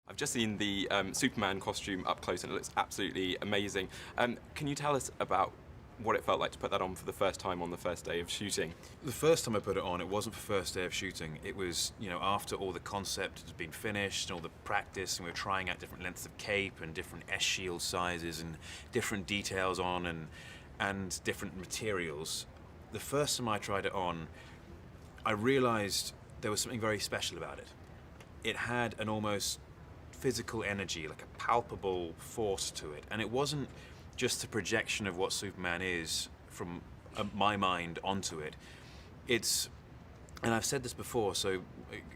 I've just seen the Superman costume up close and it looks absolutely amazing. Can you tell us about what it felt like to put that on for the first time on the first day of shooting? The first time I put it on, it wasn't for first day of shooting. It was, after all the concept had been finished and all the practice, and we were trying out different lengths of cape and different S-shield sizes and different details on and different materials. The first time I tried it on, I realized there was something very special about it. It had an almost physical energy, like a palpable force to it. And it wasn't just a projection of what Superman is from my mind onto it. It's, and I've said this before, so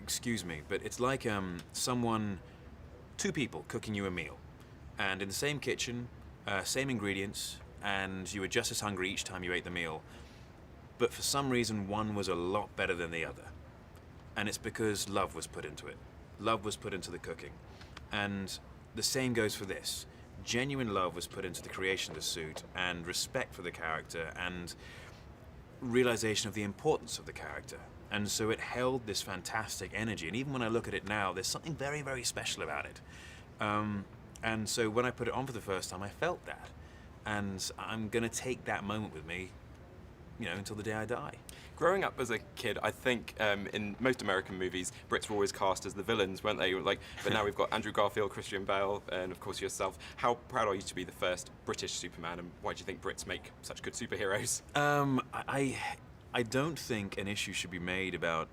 excuse me, but it's like two people cooking you a meal. And in the same kitchen, same ingredients, and you were just as hungry each time you ate the meal. But for some reason, one was a lot better than the other. And it's because love was put into it. Love was put into the cooking. And the same goes for this. Genuine love was put into the creation of the suit, and respect for the character, and realization of the importance of the character. And so it held this fantastic energy. And even when I look at it now, there's something very, very special about it. And so when I put it on for the first time, I felt that. And I'm going to take that moment with me, until the day I die. Growing up as a kid, I think in most American movies, Brits were always cast as the villains, weren't they? But now we've got Andrew Garfield, Christian Bale, and of course yourself. How proud are you to be the first British Superman, and why do you think Brits make such good superheroes? I don't think an issue should be made about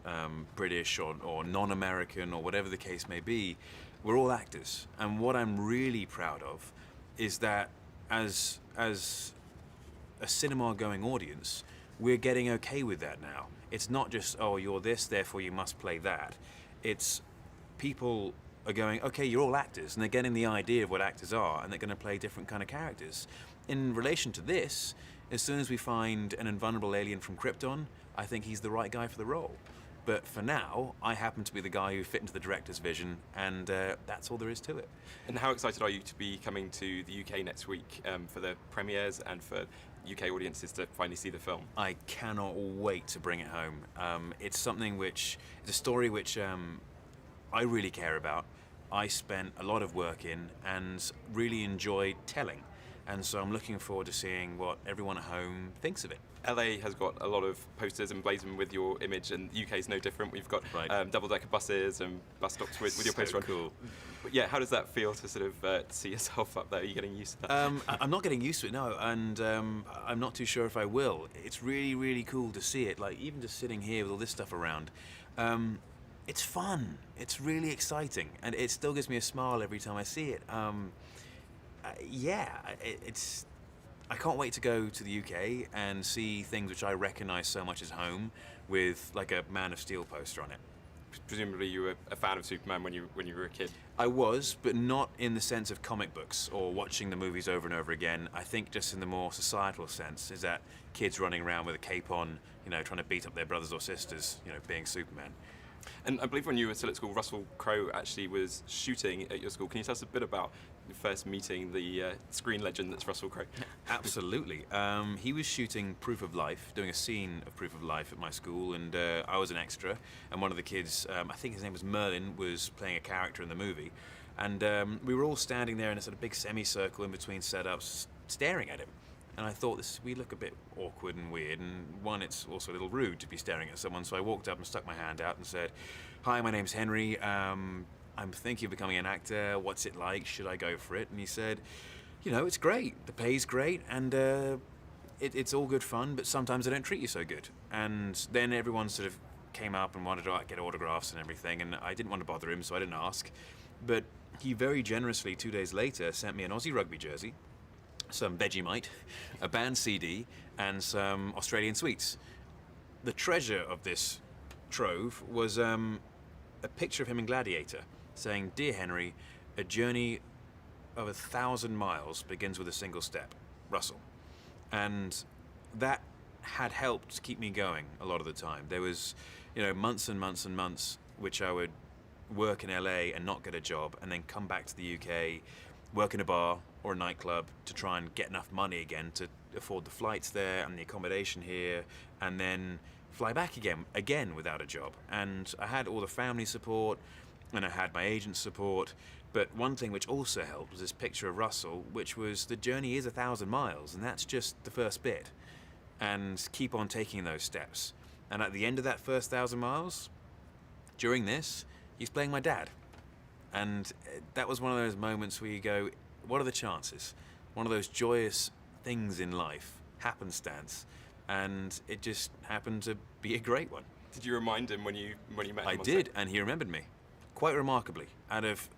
British or non-American or whatever the case may be. We're all actors, and what I'm really proud of is that as a cinema-going audience, we're getting okay with that now. It's not just, oh, you're this, therefore you must play that. It's people are going, okay, you're all actors, and they're getting the idea of what actors are, and they're going to play different kind of characters. In relation to this, as soon as we find an invulnerable alien from Krypton, I think he's the right guy for the role. But for now, I happen to be the guy who fit into the director's vision, and that's all there is to it. And how excited are you to be coming to the UK next week for the premieres and for UK audiences to finally see the film? I cannot wait to bring it home. It's something it's a story which I really care about. I spent a lot of work in and really enjoyed telling. And so I'm looking forward to seeing what everyone at home thinks of it. LA has got a lot of posters emblazoned with your image, and the UK is no different. We've got double-decker buses and bus stops with your poster on. Cool. But yeah, how does that feel to sort of see yourself up there? Are you getting used to that? I'm not getting used to it, no, and I'm not too sure if I will. It's really, really cool to see it, like even just sitting here with all this stuff around. It's fun, it's really exciting, and it still gives me a smile every time I see it. I can't wait to go to the UK and see things which I recognise so much as home, with like a Man of Steel poster on it. Presumably you were a fan of Superman when you were a kid. I was, but not in the sense of comic books or watching the movies over and over again. I think just in the more societal sense, is that kids running around with a cape on, trying to beat up their brothers or sisters, being Superman. And I believe when you were still at school, Russell Crowe actually was shooting at your school. Can you tell us a bit about first meeting the screen legend that's Russell Crowe? Absolutely. He was shooting Proof of Life, doing a scene of Proof of Life at my school, and I was an extra. And one of the kids, I think his name was Merlin, was playing a character in the movie. And we were all standing there in a sort of big semicircle in between setups, staring at him. And I thought, we look a bit awkward and weird, and one, it's also a little rude to be staring at someone, so I walked up and stuck my hand out and said, "Hi, my name's Henry, I'm thinking of becoming an actor, what's it like, should I go for it?" And he said, "It's great, the pay's great, and it's all good fun, but sometimes they don't treat you so good." And then everyone sort of came up and wanted to get autographs and everything, and I didn't want to bother him, so I didn't ask. But he very generously, 2 days later, sent me an Aussie rugby jersey, some Vegemite, a band CD, and some Australian sweets. The treasure of this trove was a picture of him in Gladiator, saying, "Dear Henry, a journey of 1,000 miles begins with a single step, Russell." And that had helped keep me going a lot of the time. There was, months and months and months which I would work in LA and not get a job, and then come back to the UK, work in a bar or a nightclub to try and get enough money again to afford the flights there and the accommodation here, and then fly back again without a job. And I had all the family support, and I had my agent's support. But one thing which also helped was this picture of Russell, which was the journey is 1,000 miles, and that's just the first bit. And keep on taking those steps. And at the end of that first 1,000 miles, during this, he's playing my dad. And that was one of those moments where you go, what are the chances? One of those joyous things in life, happenstance, and it just happened to be a great one. Did you remind him when you met him? I did, and he remembered me, quite remarkably. Out of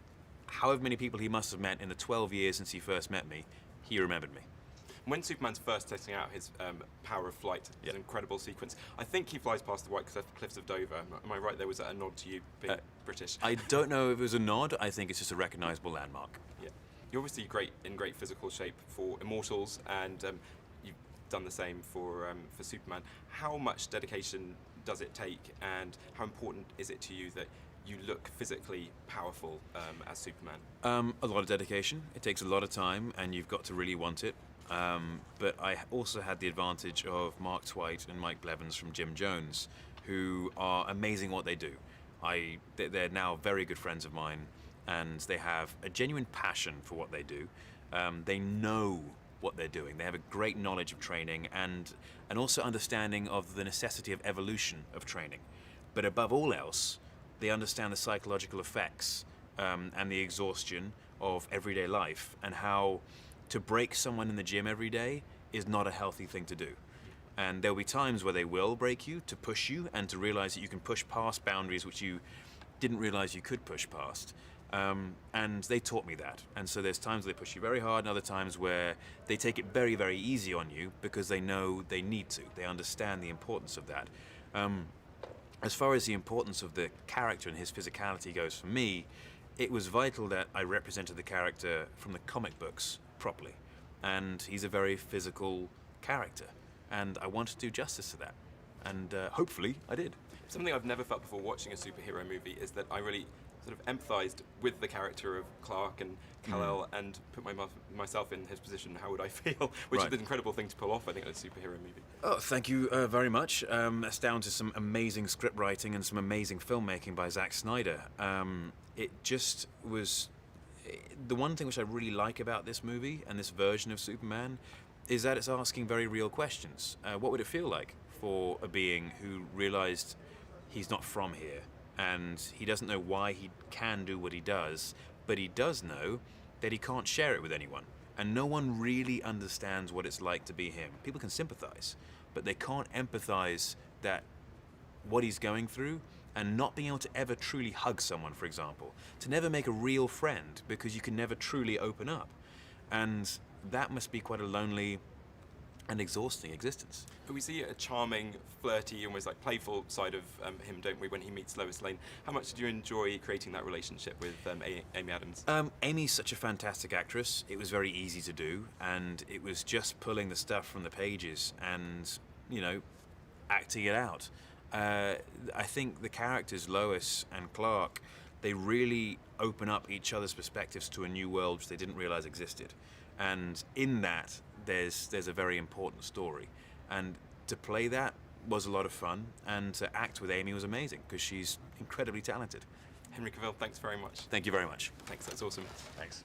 however many people he must have met in the 12 years since he first met me, he remembered me. When Superman's first testing out his power of flight, it's an incredible sequence. I think he flies past the White Cliffs of Dover. Am I right? There was a nod to you being British. I don't know if it was a nod. I think it's just a recognisable landmark. Yeah, you're obviously in great physical shape for Immortals, and you've done the same for Superman. How much dedication does it take, and how important is it to you that you look physically powerful as Superman? A lot of dedication. It takes a lot of time, and you've got to really want it. But I also had the advantage of Mark Twight and Mike Blevins from Jim Jones, who are amazing what they do. They're now very good friends of mine, and they have a genuine passion for what they do. They know what they're doing. They have a great knowledge of training and also understanding of the necessity of evolution of training. But above all else, they understand the psychological effects and the exhaustion of everyday life, and how to break someone in the gym every day is not a healthy thing to do. And there'll be times where they will break you to push you and to realize that you can push past boundaries which you didn't realize you could push past. And they taught me that. And so there's times they push you very hard and other times where they take it very, very easy on you because they know they need to. They understand the importance of that. As far as the importance of the character and his physicality goes for me, it was vital that I represented the character from the comic books properly. And he's a very physical character. And I wanted to do justice to that. And hopefully I did. Something I've never felt before watching a superhero movie is that I really sort of empathized with the character of Clark and Kal-El and put myself in his position. How would I feel? Which is an incredible thing to pull off, I think, in a superhero movie. Oh, thank you very much. That's down to some amazing script writing and some amazing filmmaking by Zack Snyder. It just was... The one thing which I really like about this movie and this version of Superman is that it's asking very real questions. What would it feel like for a being who realized he's not from here and he doesn't know why he can do what he does, but he does know that he can't share it with anyone, and no one really understands what it's like to be him. People can sympathize, but they can't empathize that what he's going through, and not being able to ever truly hug someone, for example, to never make a real friend because you can never truly open up. And that must be quite a lonely and exhausting existence. But we see a charming, flirty, almost like playful side of him, don't we, when he meets Lois Lane? How much did you enjoy creating that relationship with Amy Adams? Amy's such a fantastic actress. It was very easy to do, and it was just pulling the stuff from the pages and, you know, acting it out. I think the characters, Lois and Clark, they really open up each other's perspectives to a new world which they didn't realize existed. And in that, there's a very important story. And to play that was a lot of fun, and to act with Amy was amazing because she's incredibly talented. Henry Cavill, thanks very much. Thank you very much. Thanks, that's awesome. Thanks.